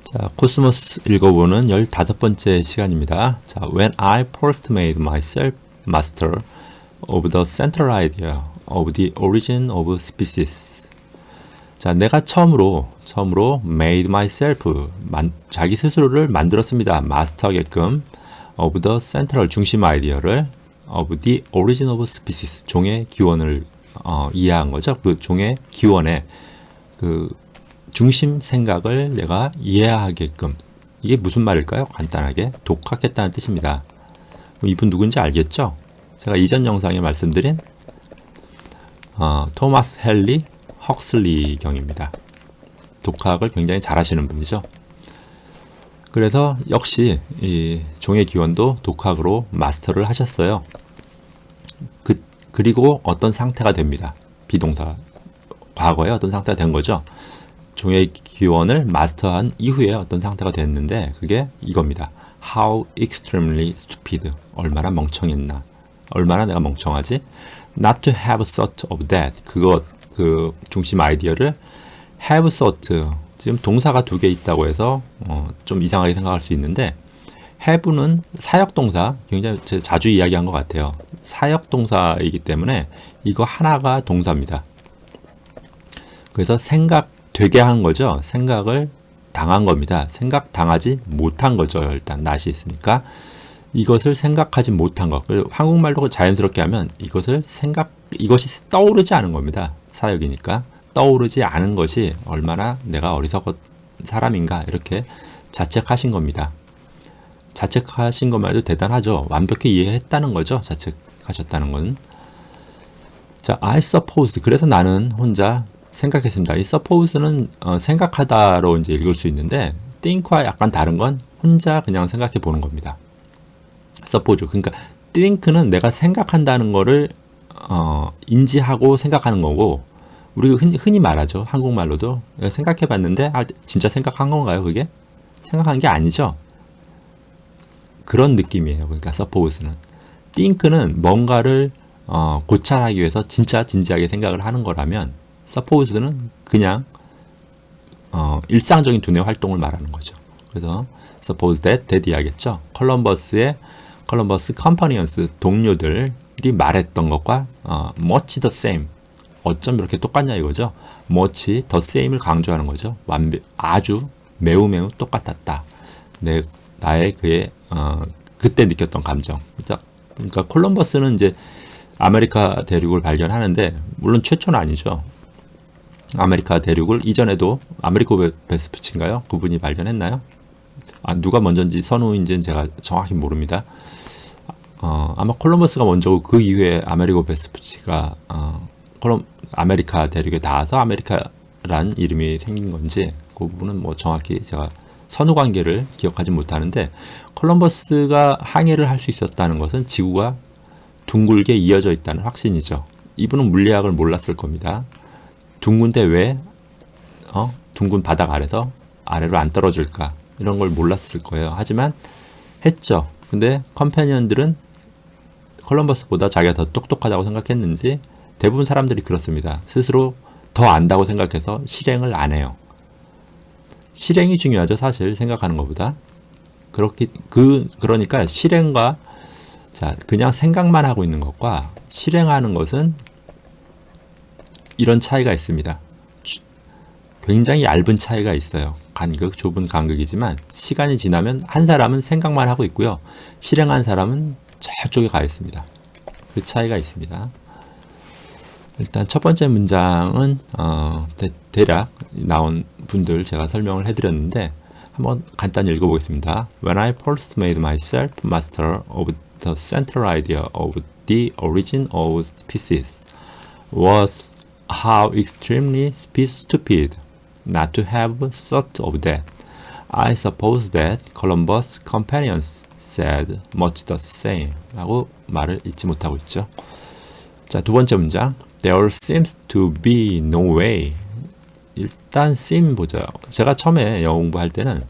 자, 코스모스 읽어보는 15번째 시간입니다. 자, When I first made myself master of the central idea of the origin of species. 자, 내가 처음으로 made myself, 자기 스스로를 만들었습니다. 마스터하게끔 of the central, 중심 아이디어를 of the origin of species, 종의 기원을 이해한 거죠. 그 종의 기원의 그 중심 생각을 내가 이해하게끔. 이게 무슨 말일까요? 간단하게 독학했다는 뜻입니다. 이분 누군지 알겠죠? 제가 이전 영상에 말씀드린 토마스 헨리 헉슬리 경입니다. 독학을 굉장히 잘하시는 분이죠. 그래서 역시 이 종의 기원도 독학으로 마스터를 하셨어요. 그리고 어떤 상태가 됩니다. 비동사 과거에 어떤 상태가 된 거죠. 종의 기원을 마스터한 이후에 어떤 상태가 됐는데 그게 이겁니다. How extremely stupid. 얼마나 멍청했나. 얼마나 내가 멍청하지. Not to have thought of that. 그 중심 아이디어를 have thought. 지금 동사가 두 개 있다고 해서 좀 이상하게 생각할 수 있는데 have는 사역동사, 굉장히 자주 이야기한 것 같아요. 사역동사이기 때문에 이거 하나가 동사입니다. 그래서 되게 한 거죠. 생각을 당한 겁니다. 생각당하지 못한 거죠. 일단 낫이 있으니까 이것을 생각하지 못한 것. 한국말로 자연스럽게 하면 이것이 떠오르지 않은 겁니다. 사역이니까 떠오르지 않은 것이 얼마나 내가 어리석은 사람인가 이렇게 자책하신 겁니다. 자책하신 것만 해도 대단하죠. 완벽히 이해했다는 거죠. 자책하셨다는 건. 자, I suppose. 그래서 나는 혼자 생각했습니다. 이 suppose는 생각하다로 이제 읽을 수 있는데 think와 약간 다른 건 혼자 그냥 생각해 보는 겁니다. suppose. 그러니까 think는 내가 생각한다는 거를 인지하고 생각하는 거고 우리가 흔히 말하죠. 한국말로도 생각해 봤는데 진짜 생각한 건가요? 그게? 생각한 게 아니죠. 그런 느낌이에요. 그러니까 suppose는. think는 뭔가를 고찰하기 위해서 진짜 진지하게 생각을 하는 거라면 suppose는 그냥 일상적인 두뇌 활동을 말하는 거죠. 그래서 suppose that 이야기했죠. 컬럼버스 컴퍼니언스 동료들이 말했던 것과 much the same. 어쩜 이렇게 똑같냐 이거죠. much the same을 강조하는 거죠. 아주 매우 똑같았다. 나의 그의 그때 느꼈던 감정. 그러니까 콜럼버스는 이제 아메리카 대륙을 발견하는데 물론 최초는 아니죠. 아메리카 대륙을 이전에도 아메리코 베스푸치인가요? 그분이 발견했나요? 누가 먼저인지 선우인지는 제가 정확히 모릅니다. 아마 콜럼버스가 먼저고 그 이후에 아메리코 베스푸치가 아메리카 대륙에 닿아서 아메리카란 이름이 생긴 건지 그 부분은 뭐 정확히 제가 선후 관계를 기억하지 못하는데 콜럼버스가 항해를 할 수 있었다는 것은 지구가 둥글게 이어져 있다는 확신이죠. 이분은 물리학을 몰랐을 겁니다. 둥근데 왜 둥근 바닥 아래로 안 떨어질까 이런 걸 몰랐을 거예요. 하지만 했죠. 근데 컴패니언들은 콜럼버스보다 자기가 더 똑똑하다고 생각했는지 대부분 사람들이 그렇습니다. 스스로 더 안다고 생각해서 실행을 안 해요. 실행이 중요하죠. 사실 생각하는 것보다. 그러니까 실행과 그냥 생각만 하고 있는 것과 실행하는 것은 이런 차이가 있습니다. 굉장히 얇은 차이가 있어요. 좁은 간극이지만 시간이 지나면 한 사람은 생각만 하고 있고요. 실행한 사람은 저쪽에 가 있습니다. 그 차이가 있습니다. 일단 첫 번째 문장은 대략 나온 분들 제가 설명을 해드렸는데 한번 간단히 읽어보겠습니다. When I first made myself master of the central idea of the origin of species was how extremely stupid not to have thought of that. I suppose that Columbus' companions said much the same. 라고 말을 잊지 못하고 있죠. 자, 두 번째 문장. There seems to be no way. 일단 seem 보죠. 제가 처음에 영어 공부할 때는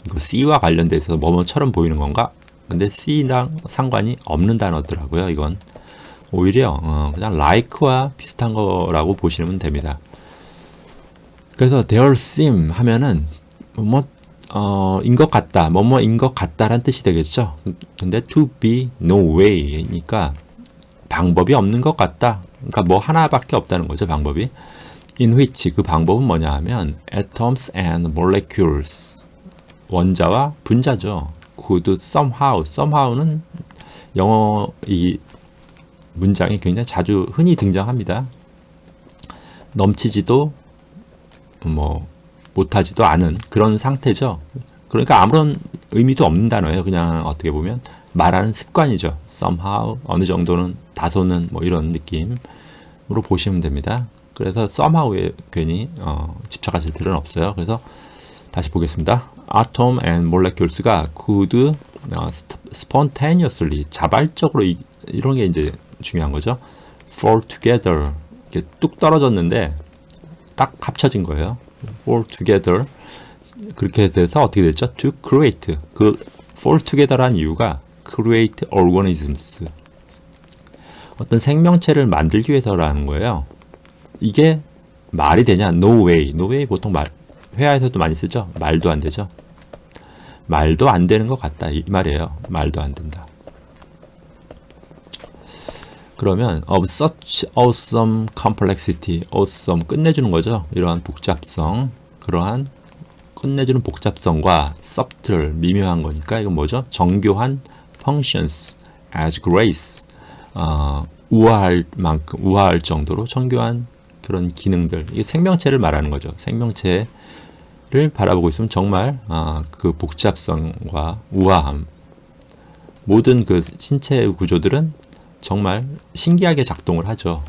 이거 see와 관련돼 있어서 뭐뭐처럼 보이는 건가? 근데 see랑 상관이 없는 단어더라고요. 이건 오히려 그냥 like와 비슷한 거라고 보시면 됩니다. 그래서 there seem 하면은 인 것 같다, 뭐뭐인 것 같다란 뜻이 되겠죠. 근데 to be no way니까 방법이 없는 것 같다. 그러니까 뭐 하나밖에 없다는 거죠, 방법이. in which 그 방법은 뭐냐 하면 atoms and molecules 원자와 분자죠. could somehow는 영어 이 문장이 굉장히 자주 흔히 등장합니다. 넘치지도 뭐 못하지도 않은 그런 상태죠. 그러니까 아무런 의미도 없는 단어예요. 그냥 어떻게 보면 말하는 습관이죠. somehow 어느 정도는 다소는 뭐 이런 느낌으로 보시면 됩니다. 그래서 somehow에 괜히 집착하실 필요는 없어요. 그래서 다시 보겠습니다. atom and molecules가 could spontaneously 자발적으로 이런 게 이제 중요한 거죠. fall together 이렇게 뚝 떨어졌는데 딱 합쳐진 거예요. fall together 그렇게 돼서 어떻게 됐죠? to create 그 fall together란 이유가 create organisms 어떤 생명체를 만들기 위해서라는 거예요. 이게 말이 되냐? No way. No way 보통 회화에서도 많이 쓰죠. 말도 안 되죠. 말도 안 되는 것 같다 이 말이에요. 말도 안 된다. 그러면 of such awesome complexity, awesome 끝내주는 거죠. 이러한 복잡성, 그러한 끝내주는 복잡성과 subtle 미묘한 거니까 이건 뭐죠? 정교한 functions as grace, 우아할 만큼 우아할 정도로 정교한 그런 기능들. 이게 생명체를 말하는 거죠. 생명체를 바라보고 있으면 정말 그 복잡성과 우아함, 모든 그 신체 구조들은 정말 신기하게 작동을 하죠.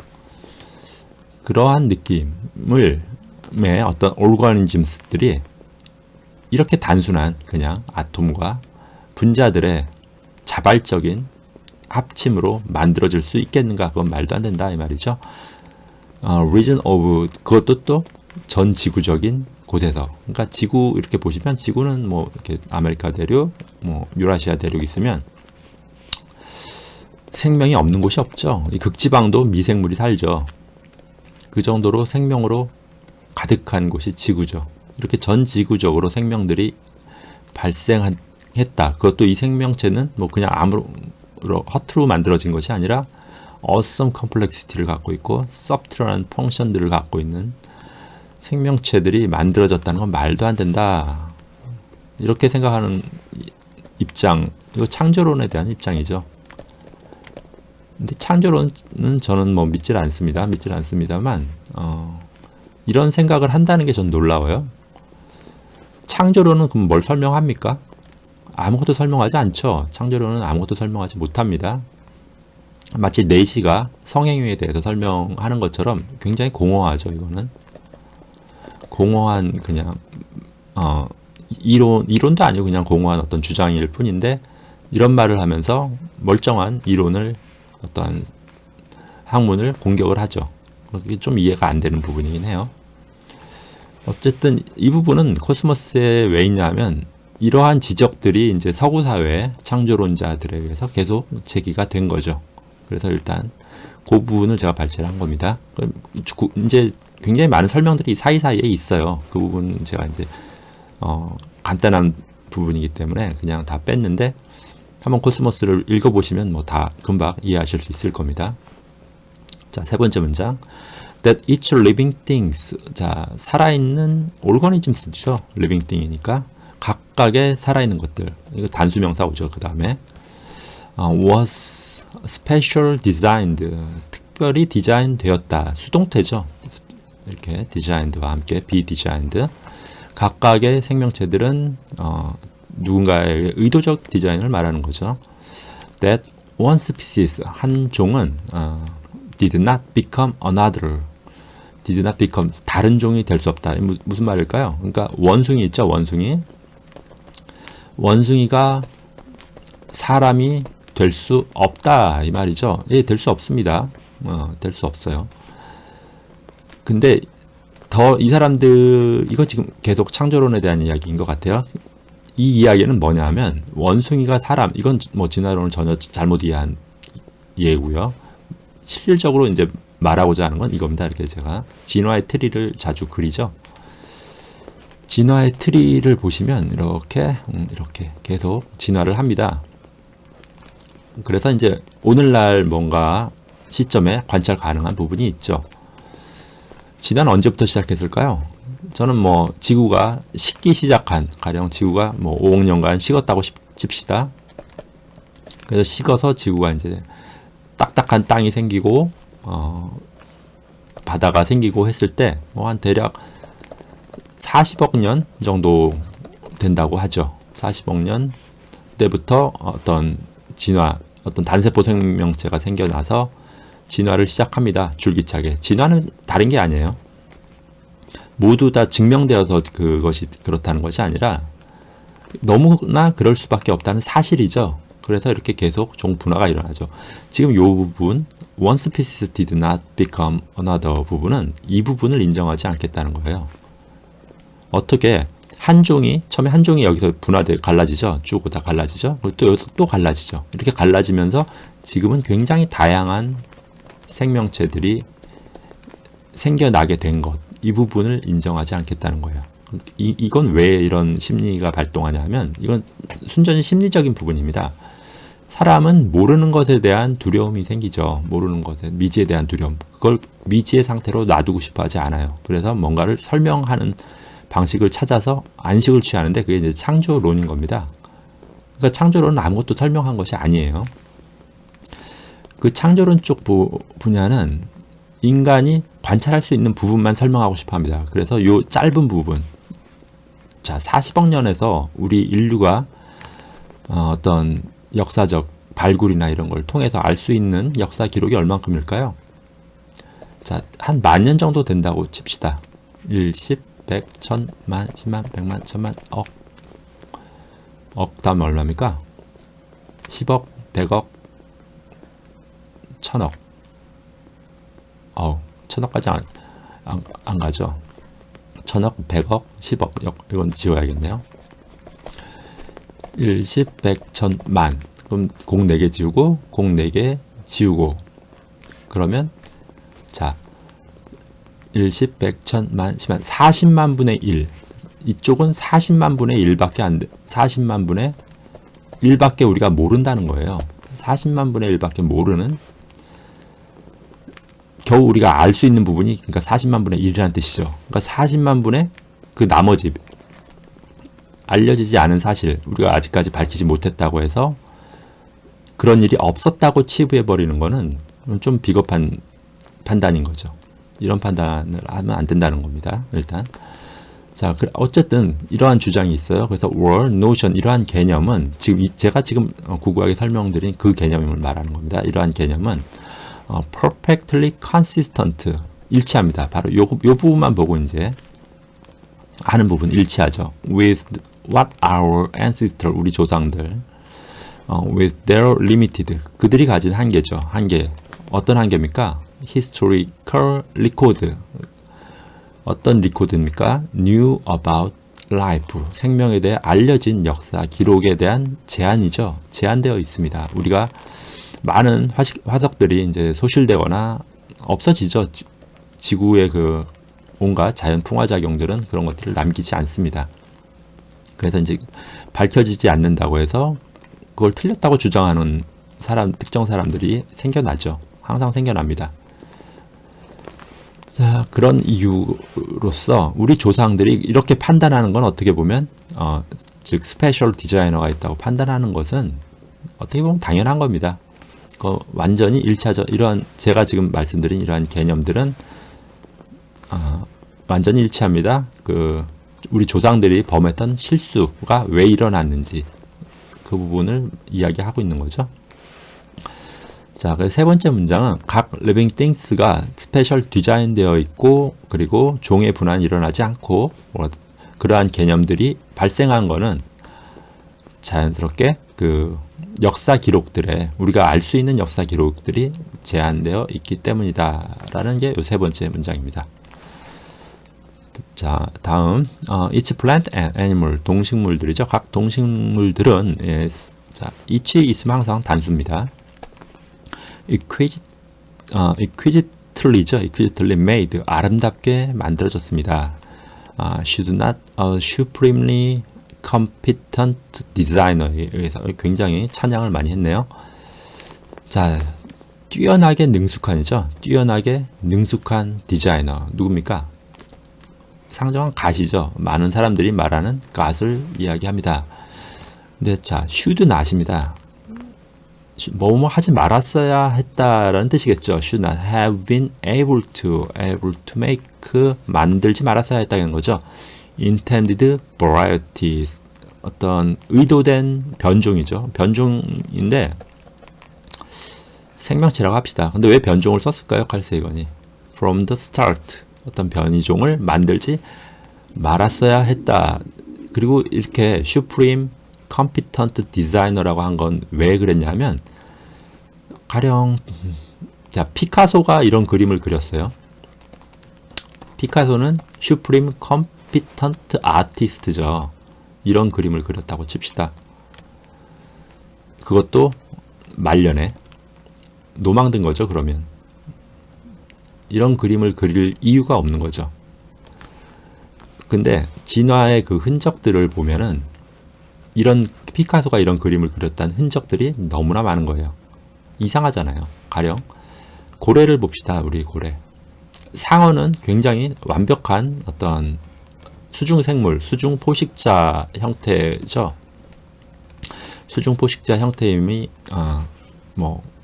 그러한 느낌의 어떤 오르가니즘들이 이렇게 단순한 그냥 아톰과 분자들의 자발적인 합침으로 만들어질 수 있겠는가? 그건 말도 안 된다 이 말이죠. region of 그것도 또 전 지구적인 곳에서, 그러니까 지구 이렇게 보시면 지구는 뭐 이렇게 아메리카 대륙, 뭐 유라시아 대륙 있으면 생명이 없는 곳이 없죠. 이 극지방도 미생물이 살죠. 그 정도로 생명으로 가득한 곳이 지구죠. 이렇게 전 지구적으로 생명들이 발생했다. 그것도 이 생명체는 뭐 그냥 허투루 만들어진 것이 아니라 awesome complexity를 갖고 있고 subtle한 펑션들을 갖고 있는 생명체들이 만들어졌다는 건 말도 안 된다. 이렇게 생각하는 입장, 이거 창조론에 대한 입장이죠. 근데 창조론은 저는 뭐 믿질 않습니다만 이런 생각을 한다는 게 전 놀라워요. 창조론은 그럼 뭘 설명합니까? 아무것도 설명하지 않죠. 창조론은 아무것도 설명하지 못합니다. 마치 내시가 성행위에 대해서 설명하는 것처럼 굉장히 공허하죠. 이거는 공허한 그냥 이론도 아니고 그냥 공허한 어떤 주장일 뿐인데 이런 말을 하면서 멀쩡한 이론을 어떠한 학문을 공격을 하죠. 그게 좀 이해가 안 되는 부분이긴 해요. 어쨌든 이 부분은 코스모스에 왜 있냐면 이러한 지적들이 이제 서구 사회 창조론자들에 의해서 계속 제기가 된 거죠. 그래서 일단 그 부분을 제가 발췌를 한 겁니다. 이제 굉장히 많은 설명들이 사이사이에 있어요. 그 부분은 제가 이제 간단한 부분이기 때문에 그냥 다 뺐는데 한번 코스모스를 읽어보시면 뭐 다 금방 이해하실 수 있을 겁니다. 자, 세 번째 문장. That each living things. 자, 살아있는 organisms죠. living thing이니까 각각의 살아있는 것들. 이거 단수명사 오죠. 그 다음에 was special designed. 특별히 디자인 되었다. 수동태죠. 이렇게 designed와 함께 be designed. 각각의 생명체들은 누군가의 의도적 디자인을 말하는 거죠. That one species, 한 종은 did not become another. did not become, 다른 종이 될 수 없다. 무슨 말일까요? 그러니까 원숭이 있죠, 원숭이. 원숭이가 사람이 될 수 없다 이 말이죠. 예, 될 수 없습니다. 될 수 없어요. 근데 이 사람들, 이거 지금 계속 창조론에 대한 이야기인 것 같아요. 이 이야기는 뭐냐면 원숭이가 사람, 이건 뭐 진화론을 전혀 잘못 이해한 이해고요. 실질적으로 이제 말하고자 하는 건 이겁니다. 이렇게 제가 진화의 트리를 자주 그리죠. 진화의 트리를 보시면 이렇게 계속 진화를 합니다. 그래서 이제 오늘날 뭔가 시점에 관찰 가능한 부분이 있죠. 진화는 언제부터 시작했을까요? 저는 뭐 지구가 식기 시작한, 가령 지구가 뭐 5억 년간 식었다고 칩시다. 그래서 식어서 지구가 이제 딱딱한 땅이 생기고 바다가 생기고 했을 때 뭐 한 대략 40억 년 정도 된다고 하죠. 40억 년 때부터 어떤 진화, 어떤 단세포 생명체가 생겨나서 진화를 시작합니다. 줄기차게. 진화는 다른 게 아니에요. 모두 다 증명되어서 그것이 그렇다는 것이 아니라 너무나 그럴 수밖에 없다는 사실이죠. 그래서 이렇게 계속 종분화가 일어나죠. 지금 이 부분, one species did not become another 부분은 이 부분을 인정하지 않겠다는 거예요. 어떻게 한 종이, 처음에 한 종이 여기서 갈라지죠. 쭉 다 갈라지죠. 그리고 또 여기서 또 갈라지죠. 이렇게 갈라지면서 지금은 굉장히 다양한 생명체들이 생겨나게 된 것, 이 부분을 인정하지 않겠다는 거예요. 이건 왜 이런 심리가 발동하냐 하면 이건 순전히 심리적인 부분입니다. 사람은 모르는 것에 대한 두려움이 생기죠. 모르는 것에, 미지에 대한 두려움. 그걸 미지의 상태로 놔두고 싶어 하지 않아요. 그래서 뭔가를 설명하는 방식을 찾아서 안식을 취하는데 그게 이제 창조론인 겁니다. 그러니까 창조론은 아무것도 설명한 것이 아니에요. 그 창조론 쪽 분야는 인간이 관찰할 수 있는 부분만 설명하고 싶어 합니다. 그래서 요 짧은 부분, 자 40억 년에서 우리 인류가 어떤 역사적 발굴이나 이런 걸 통해서 알 수 있는 역사 기록이 얼만큼일까요? 자, 한 10,000년 정도 된다고 칩시다. 1, 10, 100, 1000, 만, 10만, 100만, 1000만, 억. 억 다음에 얼마입니까? 10억, 100억, 1000억. 1000억까지 안 가죠. 1000억, 100억, 10억. 이건 지워야겠네요. 1, 10, 100, 1000, 만. 그럼 공 4개 지우고, 공 4개 지우고. 그러면, 자, 1, 10, 100, 1000, 만, 10만. 40만 분의 1. 이쪽은 40만 분의 1밖에 안 돼. 40만 분의 1밖에 우리가 모른다는 거예요. 40만 분의 1밖에 모르는, 겨우 우리가 알 수 있는 부분이, 그러니까 40만 분의 1이라는 뜻이죠. 그러니까 40만 분의 그 나머지, 알려지지 않은 사실, 우리가 아직까지 밝히지 못했다고 해서 그런 일이 없었다고 치부해버리는 거는 좀 비겁한 판단인 거죠. 이런 판단을 하면 안 된다는 겁니다. 일단. 자, 어쨌든 이러한 주장이 있어요. 그래서 word, notion 이러한 개념은 제가 지금 구구하게 설명드린 그 개념을 말하는 겁니다. 이러한 개념은 perfectly consistent, 일치합니다. 바로 요 부분만 보고 이제 하는 부분 일치하죠. with what our ancestors, 우리 조상들, with their limited, 그들이 가진 한계죠. 한계. 어떤 한계입니까? historical record. 어떤 리코드입니까? knew about life. 생명에 대해 알려진 역사, 기록에 대한 제한이죠. 제한되어 있습니다. 우리가 많은 화석들이 이제 소실되거나 없어지죠. 지구의 그 온갖 자연 풍화작용들은 그런 것들을 남기지 않습니다. 그래서 이제 밝혀지지 않는다고 해서 그걸 틀렸다고 주장하는 특정 사람들이 생겨나죠. 항상 생겨납니다. 자, 그런 이유로서 우리 조상들이 이렇게 판단하는 건 어떻게 보면 즉 스페셜 디자이너가 있다고 판단하는 것은 어떻게 보면 당연한 겁니다. 완전히 일차적, 이러한 제가 지금 말씀드린 이러한 개념들은 완전히 일치합니다. 우리 조상들이 범했던 실수가 왜 일어났는지 그 부분을 이야기하고 있는 거죠. 자, 그 세 번째 문장은 각 living things가 스페셜 디자인 되어 있고 그리고 종의 분할이 일어나지 않고 그러한 개념들이 발생한 거는 자연스럽게 그 역사 기록들에 우리가 알 수 있는 역사 기록들이 제한되어 있기 때문이다 라는 게 이 세 번째 문장입니다. 자, 다음 each plant and animal, 동식물들이죠. 각 동식물들은 자, each 있으면 항상 단수입니다. exquisitely죠. exquisitely made, 아름답게 만들어졌습니다. should not a supremely competent designer에 의해서 굉장히 찬양을 많이 했네요. 자, 뛰어나게 능숙한이죠. 뛰어나게 능숙한 디자이너 누굽니까? 상정한 갓이죠. 많은 사람들이 말하는 갓을 이야기합니다. 근데 자, should not입니다. 뭐뭐 하지 말았어야 했다라는 뜻이겠죠. should not have been able to make 만들지 말았어야 했다는 거죠. intended varieties 어떤 의도된 변종이죠. 변종인데 생명체라고 합시다. 근데 왜 변종을 썼을까요? 칼세이건이 from the start 어떤 변이종을 만들지 말았어야 했다. 그리고 이렇게 supreme competent designer라고 한 건 왜 그랬냐면 가령 자 피카소가 이런 그림을 그렸어요. 피카소는 supreme competent artist죠. 이런 그림을 그렸다고 칩시다. 그것도 말년에 노망든 거죠. 그러면 이런 그림을 그릴 이유가 없는 거죠. 근데 진화의 그 흔적들을 보면은 이런 피카소가 이런 그림을 그렸다는 흔적들이 너무나 많은 거예요. 이상하잖아요. 가령 고래를 봅시다. 우리 고래. 상어는 굉장히 완벽한 어떤 수중생물, 수중포식자 형태죠. 수중포식자 형태임이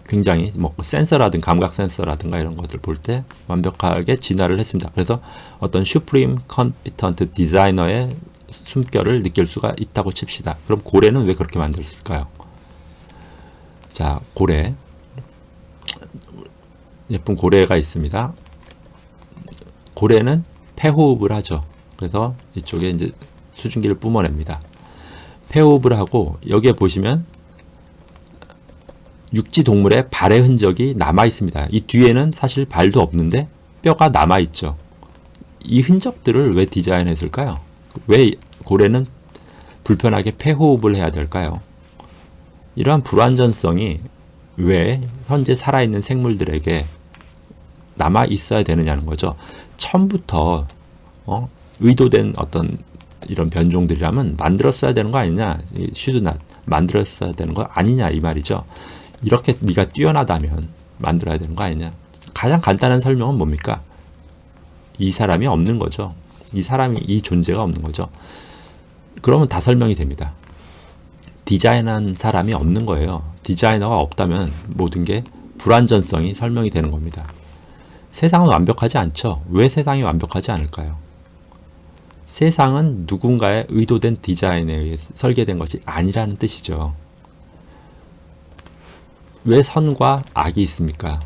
굉장히 센서라든가 감각 센서라든가 이런 것들 볼 때 완벽하게 진화를 했습니다. 그래서 어떤 supreme competent designer의 숨결을 느낄 수가 있다고 칩시다. 그럼 고래는 왜 그렇게 만들었을까요? 자, 고래. 예쁜 고래가 있습니다. 고래는 폐호흡을 하죠. 그래서 이쪽에 이제 수증기를 뿜어냅니다. 폐호흡을 하고 여기에 보시면 육지 동물의 발의 흔적이 남아 있습니다. 이 뒤에는 사실 발도 없는데 뼈가 남아 있죠. 이 흔적들을 왜 디자인했을까요? 왜 고래는 불편하게 폐호흡을 해야 될까요? 이러한 불완전성이 왜 현재 살아있는 생물들에게 남아 있어야 되느냐는 거죠. 처음부터 의도된 어떤 이런 변종들이라면 만들었어야 되는 거 아니냐? should not 만들었어야 되는 거 아니냐 이 말이죠. 이렇게 네가 뛰어나다면 만들어야 되는 거 아니냐? 가장 간단한 설명은 뭡니까? 이 사람이 없는 거죠. 이 존재가 없는 거죠. 그러면 다 설명이 됩니다. 디자인한 사람이 없는 거예요. 디자이너가 없다면 모든 게 불완전성이 설명이 되는 겁니다. 세상은 완벽하지 않죠. 왜 세상이 완벽하지 않을까요? 세상은 누군가의 의도된 디자인에 의해 설계된 것이 아니라는 뜻이죠. 왜 선과 악이 있습니까?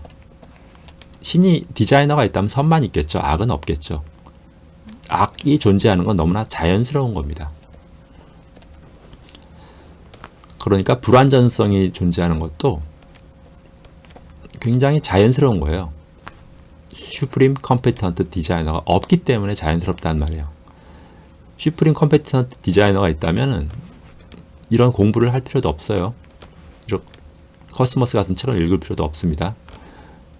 디자이너가 있다면 선만 있겠죠. 악은 없겠죠. 악이 존재하는 건 너무나 자연스러운 겁니다. 그러니까 불완전성이 존재하는 것도 굉장히 자연스러운 거예요. Supreme Competent Designer가 없기 때문에 자연스럽다는 말이에요. Supreme Competent Designer가 있다면 이런 공부를 할 필요도 없어요. 이렇게 코스모스 같은 책을 읽을 필요도 없습니다.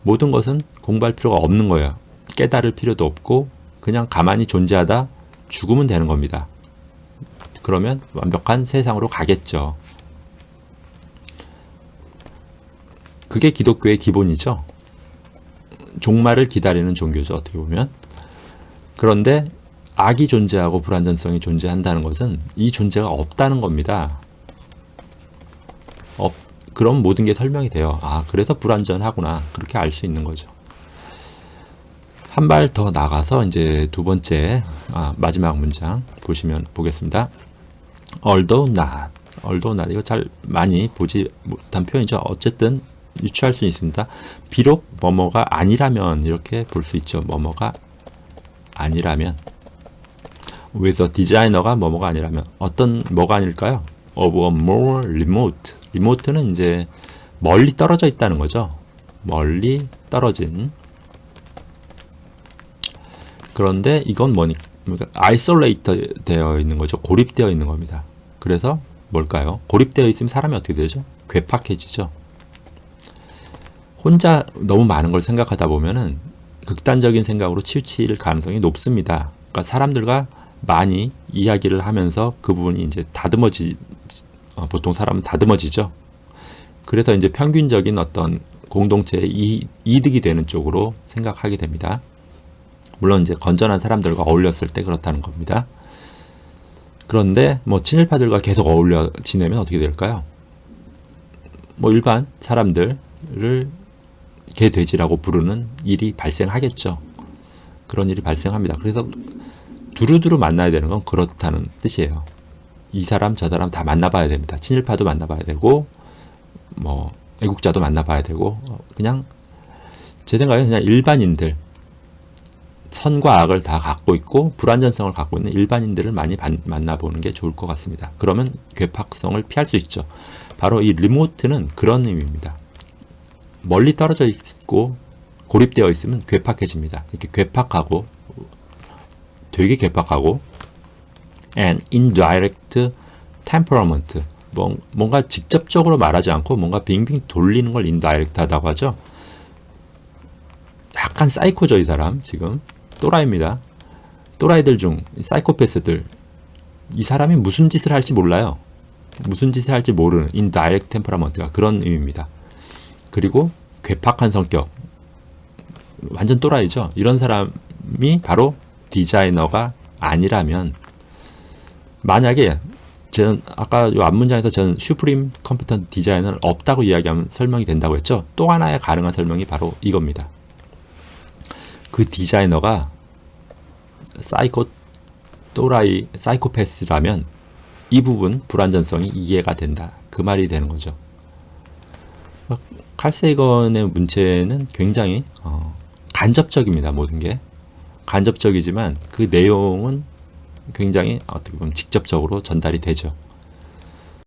모든 것은 공부할 필요가 없는 거예요. 깨달을 필요도 없고 그냥 가만히 존재하다 죽으면 되는 겁니다. 그러면 완벽한 세상으로 가겠죠. 그게 기독교의 기본이죠. 종말을 기다리는 종교죠. 어떻게 보면. 그런데 악이 존재하고 불완전성이 존재한다는 것은 이 존재가 없다는 겁니다. 그럼 모든 게 설명이 돼요. 그래서 불완전하구나. 그렇게 알 수 있는 거죠. 한 발 더 나가서 이제 두 번째 마지막 문장 보겠습니다. Although not 이거 잘 많이 보지 못한 표현이죠. 어쨌든 유추할 수 있습니다. 비록 뭐뭐가 아니라면 이렇게 볼 수 있죠. 뭐뭐가 아니라면 그래서 디자이너가 뭐뭐가 아니라면 뭐가 아닐까요? Of a more remote 리모트는 이제 멀리 떨어져 있다는 거죠. 멀리 떨어진. 그런데 이건 뭐니까 아이솔레이트 되어 있는 거죠. 고립되어 있는 겁니다. 그래서 뭘까요? 고립되어 있으면 사람이 어떻게 되죠? 괴팍해지죠. 혼자 너무 많은 걸 생각하다 보면은 극단적인 생각으로 치우칠 가능성이 높습니다. 그러니까 사람들과 많이 이야기를 하면서 그 부분이 이제 보통 사람은 다듬어지죠. 그래서 이제 평균적인 어떤 공동체의 이득이 되는 쪽으로 생각하게 됩니다. 물론 이제 건전한 사람들과 어울렸을 때 그렇다는 겁니다. 그런데 뭐 친일파들과 계속 어울려 지내면 어떻게 될까요? 뭐 일반 사람들을 개돼지라고 부르는 일이 발생하겠죠. 그런 일이 발생합니다. 그래서 두루두루 만나야 되는 건 그렇다는 뜻이에요. 이 사람 저 사람 다 만나봐야 됩니다. 친일파도 만나봐야 되고 뭐 애국자도 만나봐야 되고 그냥 제 생각에 그냥 일반인들 선과 악을 다 갖고 있고 불완전성을 갖고 있는 일반인들을 많이 만나보는 게 좋을 것 같습니다. 그러면 괴팍성을 피할 수 있죠. 바로 이 리모트는 그런 의미입니다. 멀리 떨어져 있고 고립되어 있으면 괴팍해집니다. 이렇게 괴팍하고 되게 괴팍하고 and indirect temperament 뭔가 직접적으로 말하지 않고 뭔가 빙빙 돌리는 걸 indirect 하다고 하죠. 약간 사이코죠, 이 사람. 지금 또라이입니다. 또라이들 중 사이코패스들, 이 사람이 무슨 짓을 할지 몰라요. 무슨 짓을 할지 모르는 indirect temperament가 그런 의미입니다. 그리고 괴팍한 성격, 완전 또라이죠. 이런 사람이 바로 디자이너가 아니라면, 만약에 저는 아까 이 앞문장에서 저는 슈프림 컴퓨터 디자이너는 없다고 이야기하면 설명이 된다고 했죠. 또 하나의 가능한 설명이 바로 이겁니다. 그 디자이너가 또라이 사이코패스라면 이 부분 불완전성이 이해가 된다. 그 말이 되는 거죠. 칼 세이건의 문체는 굉장히 간접적입니다. 모든 게 간접적이지만 그 내용은 굉장히 어떻게 보면 직접적으로 전달이 되죠.